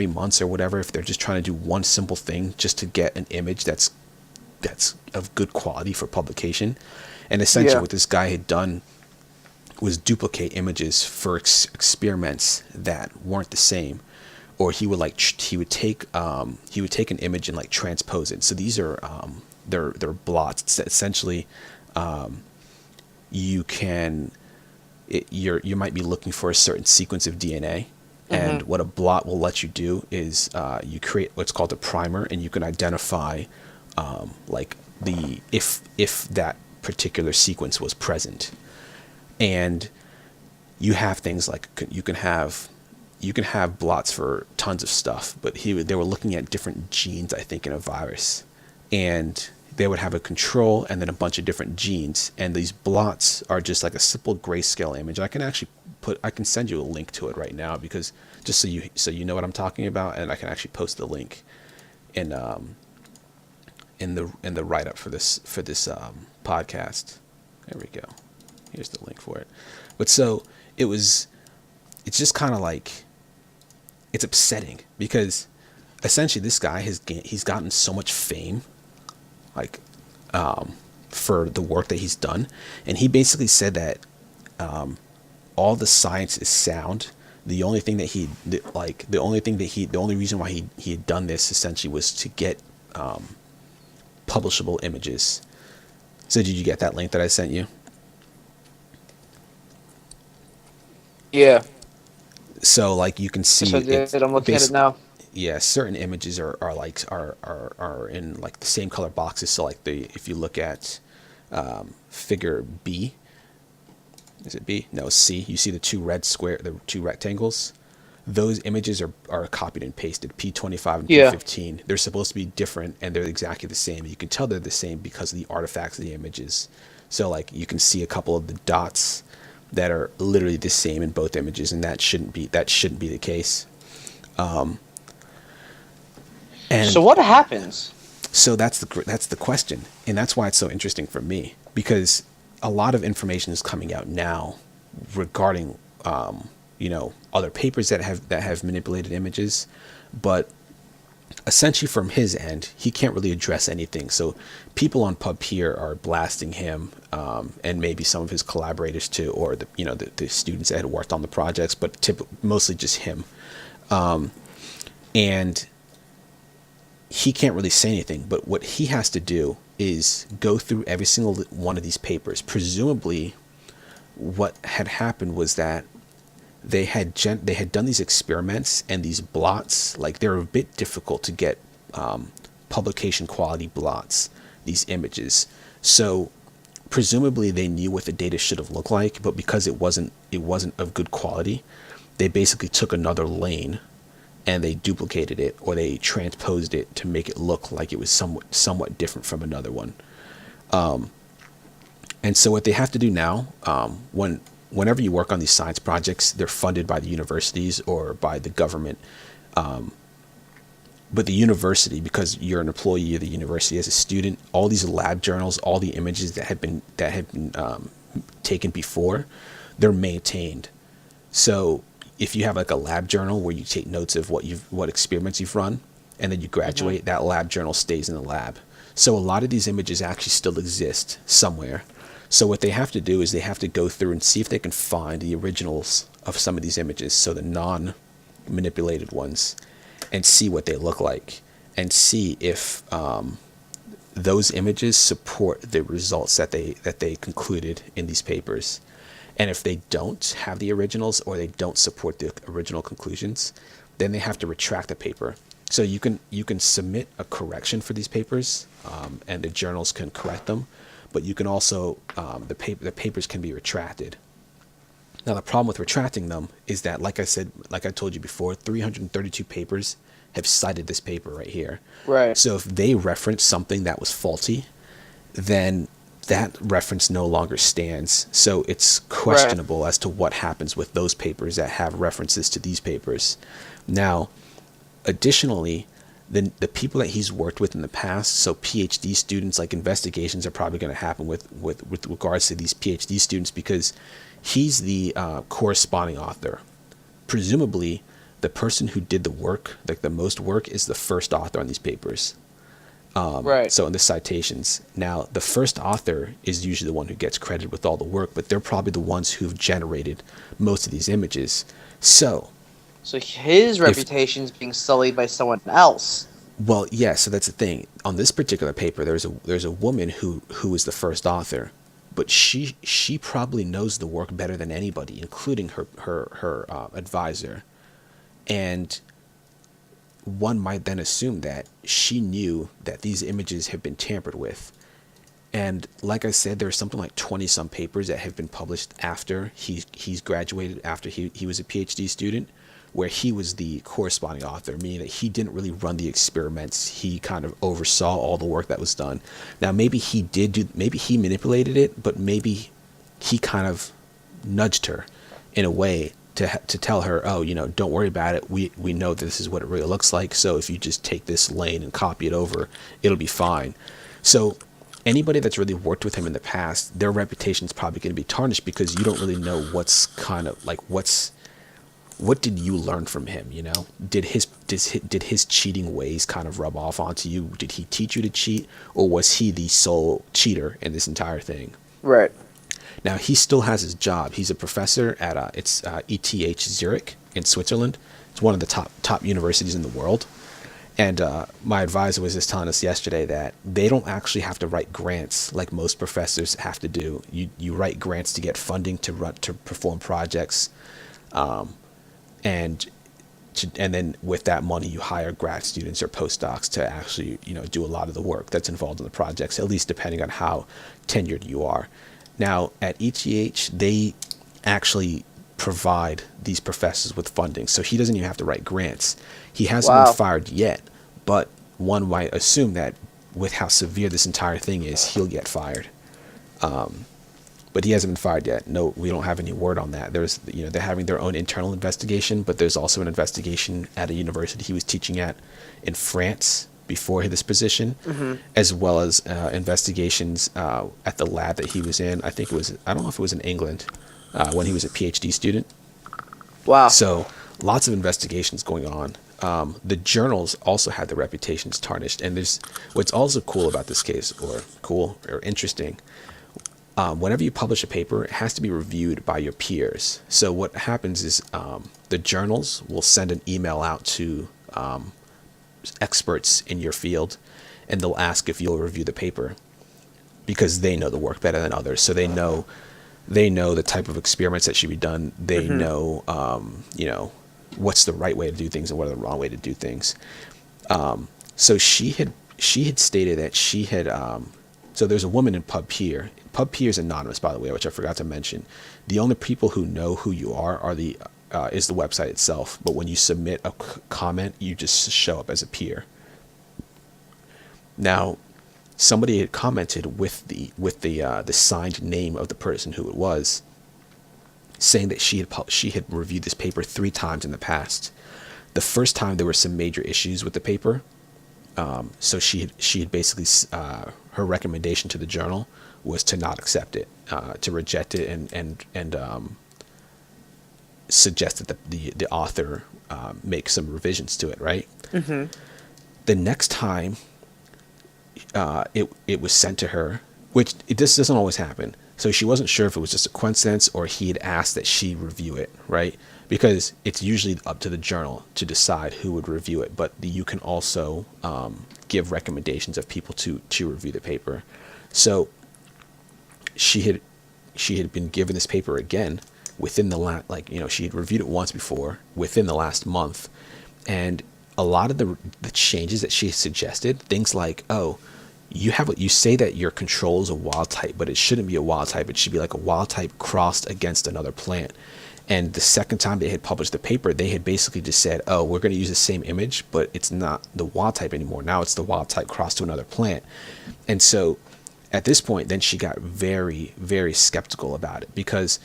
months or whatever, if they're just trying to do one simple thing just to get an image that's of good quality for publication. And essentially what this guy had done was duplicate images for experiments that weren't the same, or he would take an image and like transpose it. So these are they're blots. It's essentially you might be looking for a certain sequence of DNA, and what a blot will let you do is you create what's called a primer, and you can identify like if that particular sequence was present. And you have things like you can have blots for tons of stuff, but they were looking at different genes, I think, in a virus, and they would have a control and then a bunch of different genes, and these blots are just like a simple grayscale image. I can send you a link to it right now, because just so you know what I'm talking about, and I can actually post the link in the write up for this podcast. There we go. Here's the link for it. But so it's just kind of like, it's upsetting, because essentially this guy he's gotten so much fame, like for the work that he's done, and he basically said that all the science is sound. The only reason why he had done this essentially was to get publishable images. So did you get that link that I sent you? Yeah. So like you can see, Yes, I did. I'm looking at it now. Yeah, certain images are in like the same color boxes. So like if you look at figure B, is it B? No, C. You see the the two rectangles. Those images are copied and pasted. P25 and P15. They're supposed to be different, and they're exactly the same. You can tell they're the same because of the artifacts of the images. So like you can see a couple of the dots that are literally the same in both images, and that shouldn't be the case. So And what happens? so that's the question, and that's why it's so interesting for me, because a lot of information is coming out now regarding other papers that have manipulated images, but essentially from his end he can't really address anything. So people on PubPeer are blasting him, and maybe some of his collaborators too, or the students that had worked on the projects, but mostly just him. And he can't really say anything, but what he has to do is go through every single one of these papers. Presumably what had happened was that they had done these experiments, and these blots, like, they're a bit difficult to get, publication quality blots, these images. So presumably they knew what the data should have looked like, but because it wasn't of good quality, they basically took another lane and they duplicated it, or they transposed it to make it look like it was somewhat different from another one. And so what they have to do now, whenever you work on these science projects, they're funded by the universities or by the government. But the university, because you're an employee of the university as a student, all these lab journals, all the images that have been taken before, they're maintained. So if you have like a lab journal where you take notes of what experiments you've run, and then you graduate, that lab journal stays in the lab. So a lot of these images actually still exist somewhere. So what they have to do is they have to go through and see if they can find the originals of some of these images, so the non-manipulated ones, and see what they look like, and see if those images support the results that they concluded in these papers. And if they don't have the originals, or they don't support the original conclusions, then they have to retract the paper. So you can submit a correction for these papers, and the journals can correct them, but you can also the papers can be retracted. Now the problem with retracting them is that, like I told you before, 332 papers have cited this paper right here. Right. So if they reference something that was faulty, then that reference no longer stands. So it's questionable as to what happens with those papers that have references to these papers. Now, additionally, the people that he's worked with in the past, so PhD students, like, investigations are probably going to happen with regards to these PhD students, because he's the corresponding author. Presumably, the person who did the work, like the most work, is the first author on these papers. So in the citations, now the first author is usually the one who gets credited with all the work, but they're probably the ones who've generated most of these images. So his reputation is being sullied by someone else. Well, yeah, so that's the thing. On this particular paper, there's a woman who is the first author, but she probably knows the work better than anybody, including her advisor. And one might then assume that she knew that these images have been tampered with. And like I said, there's something like 20 some papers that have been published after he's graduated, after he was a PhD student, where he was the corresponding author, meaning that he didn't really run the experiments. He kind of oversaw all the work that was done. Now, maybe maybe he manipulated it, but maybe he kind of nudged her in a way to tell her, oh, don't worry about it. We know this is what it really looks like. So if you just take this lane and copy it over, it'll be fine. So anybody that's really worked with him in the past, their reputation is probably going to be tarnished, because you don't really know what's kind of like, what did you learn from him? Did his cheating ways kind of rub off onto you? Did he teach you to cheat, or was he the sole cheater in this entire thing? Right. Now, he still has his job. He's a professor at ETH Zurich in Switzerland. It's one of the top universities in the world. And my advisor was just telling us yesterday that they don't actually have to write grants like most professors have to do. You write grants to get funding to perform projects, and then with that money you hire grad students or postdocs to actually do a lot of the work that's involved in the projects, at least depending on how tenured you are. Now at ETH, they actually provide these professors with funding, so he doesn't even have to write grants. He hasn't been fired yet, but one might assume that with how severe this entire thing is, he'll get fired. But but he hasn't been fired yet. No, we don't have any word on that. There's, they're having their own internal investigation, but there's also an investigation at a university he was teaching at in France before this position, as well as investigations at the lab that he was in. I don't know if it was in England when he was a PhD student. Wow. So lots of investigations going on. The journals also had their reputations tarnished, and there's what's also cool about this case, or interesting. Whenever you publish a paper, it has to be reviewed by your peers. So what happens is the journals will send an email out to experts in your field, and they'll ask if you'll review the paper, because they know the work better than others. So they know the type of experiments that should be done. They know, what's the right way to do things and what are the wrong way to do things. So she had stated that she had. So there's a woman in PubPeer. PubPeer is anonymous, by the way, which I forgot to mention. The only people who know who you are is the website itself. But when you submit a comment, you just show up as a peer. Now, somebody had commented with the signed name of the person who it was, saying that she had reviewed this paper 3 times in the past. The first time there were some major issues with the paper, so she had basically her recommendation to the journal was to not accept it, to reject it, and suggested that the author make some revisions to it. Right. The next time it was sent to her, which this doesn't always happen. So she wasn't sure if it was just a coincidence or he had asked that she review it, right? Because it's usually up to the journal to decide who would review it, but you can also give recommendations of people to review the paper. So she had been given this paper again within the she had reviewed it once before within the last month, and a lot of the changes that she suggested, things like, you say that your control is a wild type, but it shouldn't be a wild type. It should be like a wild type crossed against another plant. And the second time they had published the paper, they had basically just said, we're going to use the same image, but it's not the wild type anymore. Now it's the wild type crossed to another plant. And so at this point, then she got very, very skeptical about it, because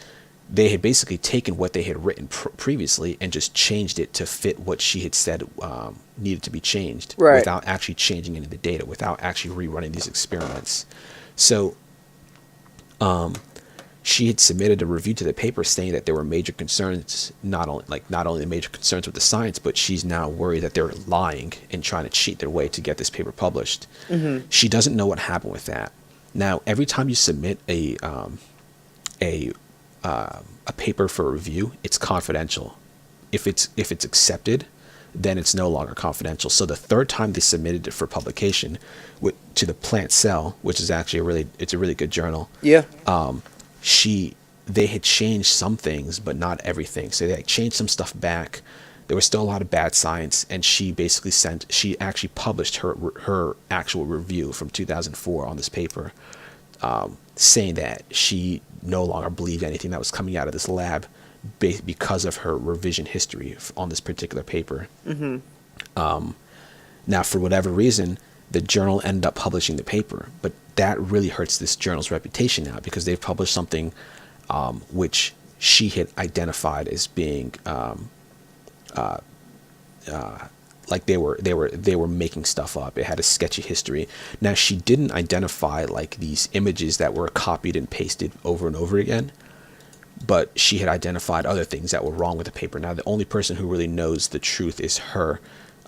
they had basically taken what they had written previously and just changed it to fit what she had said needed to be changed, right, without actually changing any of the data, without actually rerunning these experiments. So she had submitted a review to the paper saying that there were major concerns, not only major concerns with the science, but she's now worried that they're lying and trying to cheat their way to get this paper published. She doesn't know what happened with that. Now, every time you submit a paper for review, it's confidential. If it's accepted, then it's no longer confidential. So the third time they submitted it for publication to the Plant Cell, which is actually a really good journal. Yeah. They had changed some things, but not everything. So they had changed some stuff back. There was still a lot of bad science, and she actually published her actual review from 2004 on this paper, saying that she no longer believed anything that was coming out of this lab because of her revision history on this particular paper. Now, for whatever reason, the journal ended up publishing the paper, but that really hurts this journal's reputation now, because they've published something which she had identified as being like they were making stuff up. It had a sketchy history. Now, she didn't identify like these images that were copied and pasted over and over again, but she had identified other things that were wrong with the paper. Now, the only person who really knows the truth is her.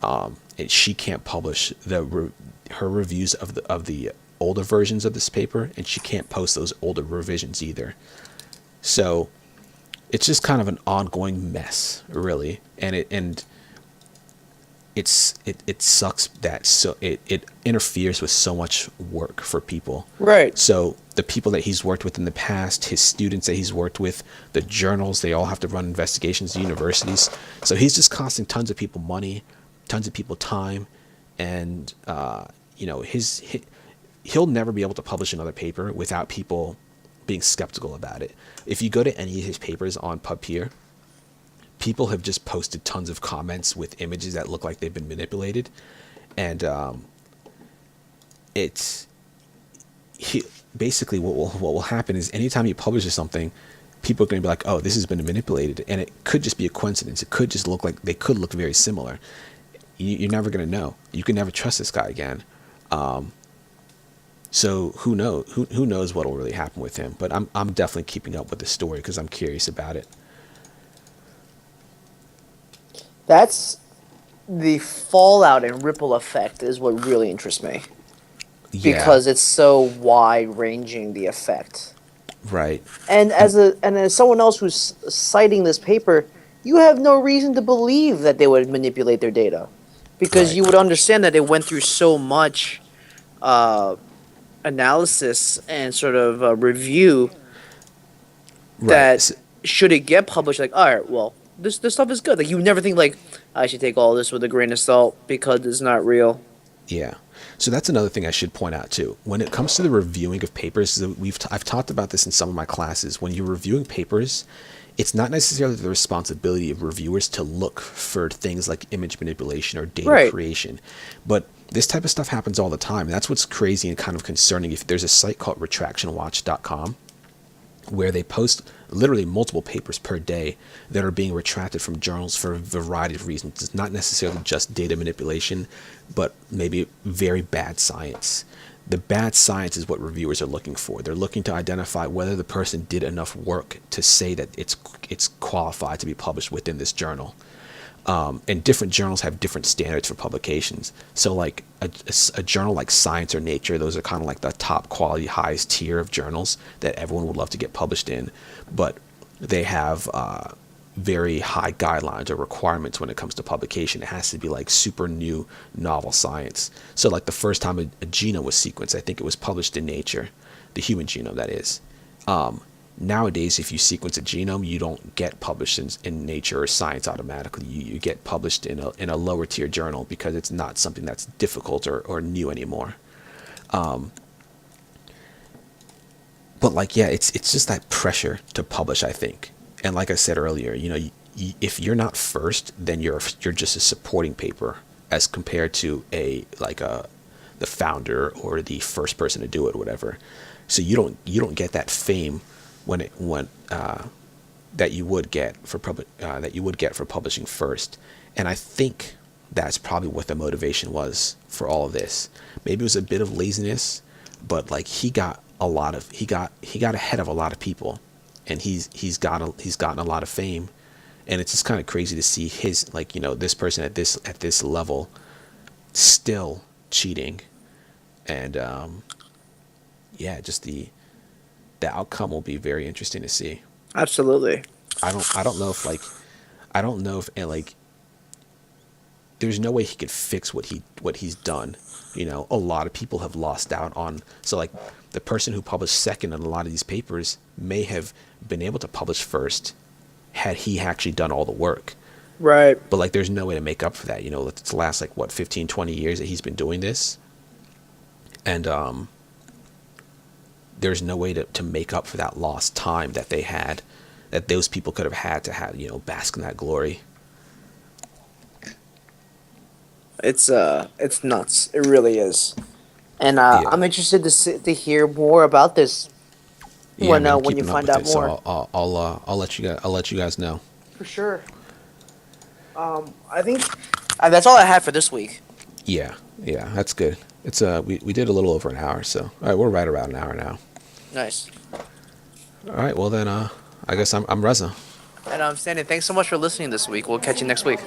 And she can't publish her reviews of the older versions of this paper, and she can't post those older revisions either. So it's just kind of an ongoing mess, really, and it sucks that it interferes with so much work for people. Right. So the people that he's worked with in the past, his students that he's worked with, the journals, they all have to run investigations, the universities. So he's just costing tons of people money, tons of people time, and he'll never be able to publish another paper without people being skeptical about it. If you go to any of his papers on PubPeer, people have just posted tons of comments with images that look like they've been manipulated, and basically what will happen is anytime he publishes something, people are going to be like, oh, this has been manipulated, and it could just be a coincidence. It could just look like they could look very similar. You're never going to know. You can never trust this guy again. So who knows? Who knows what will really happen with him? But I'm definitely keeping up with the story because I'm curious about it. That's the fallout and ripple effect is what really interests me. Yeah. Because it's so wide ranging, the effect. Right. And as someone else who's citing this paper, you have no reason to believe that they would manipulate their data, because Right. you would understand that they went through so much analysis and sort of review Right. that should it get published, like, all right, well, this stuff is good. Like, you would never think like I should take all this with a grain of salt because it's not real. Yeah. So that's another thing I should point out too. When it comes to the reviewing of papers, so I've talked about this in some of my classes. When you're reviewing papers, it's not necessarily the responsibility of reviewers to look for things like image manipulation or data Right. creation, but this type of stuff happens all the time. And that's what's crazy and kind of concerning. If there's a site called retractionwatch.com where they post literally multiple papers per day that are being retracted from journals for a variety of reasons. It's not necessarily just data manipulation, but maybe very bad science. The bad science is what reviewers are looking for. They're looking to identify whether the person did enough work to say that it's qualified to be published within this journal. And different journals have different standards for publications. So like a journal like Science or Nature, those are kind of like the top quality, highest tier of journals that everyone would love to get published in. But they have very high guidelines or requirements when it comes to publication. It has to be like super new novel science. So like the first time a genome was sequenced, I think it was published in Nature, the human genome that is. Nowadays, if you sequence a genome, you don't get published in Nature or Science automatically. You get published in a lower tier journal because it's not something that's difficult or new anymore. But like, yeah, it's just that pressure to publish, I think. And like I said earlier, if you're not first, then you're just a supporting paper as compared to the founder or the first person to do it or whatever. So you don't get that fame that you would get for publishing first. And I think that's probably what the motivation was for all of this. Maybe it was a bit of laziness, but like he got ahead of a lot of people, and he's gotten a lot of fame. And it's just kind of crazy to see his this person at this level still cheating. And just the outcome will be very interesting to see. Absolutely. I don't know if there's no way he could fix what he's done. A lot of people have lost out on, so like the person who published second in a lot of these papers may have been able to publish first had he actually done all the work. Right. But like there's no way to make up for that. It's the last 15, 20 years that he's been doing this. And there's no way to make up for that lost time that those people could have had to have, bask in that glory. It's nuts. It really is. And Yeah. I'm interested to hear more about this when I'm you keeping up find with out it, more. So I'll let you guys know. For sure. I think that's all I had for this week. Yeah, that's good. It's we did a little over an hour, so all right, we're right around an hour now. Nice. All right, well then, I guess I'm Reza. And I'm Sandy. Thanks so much for listening this week. We'll catch you next week.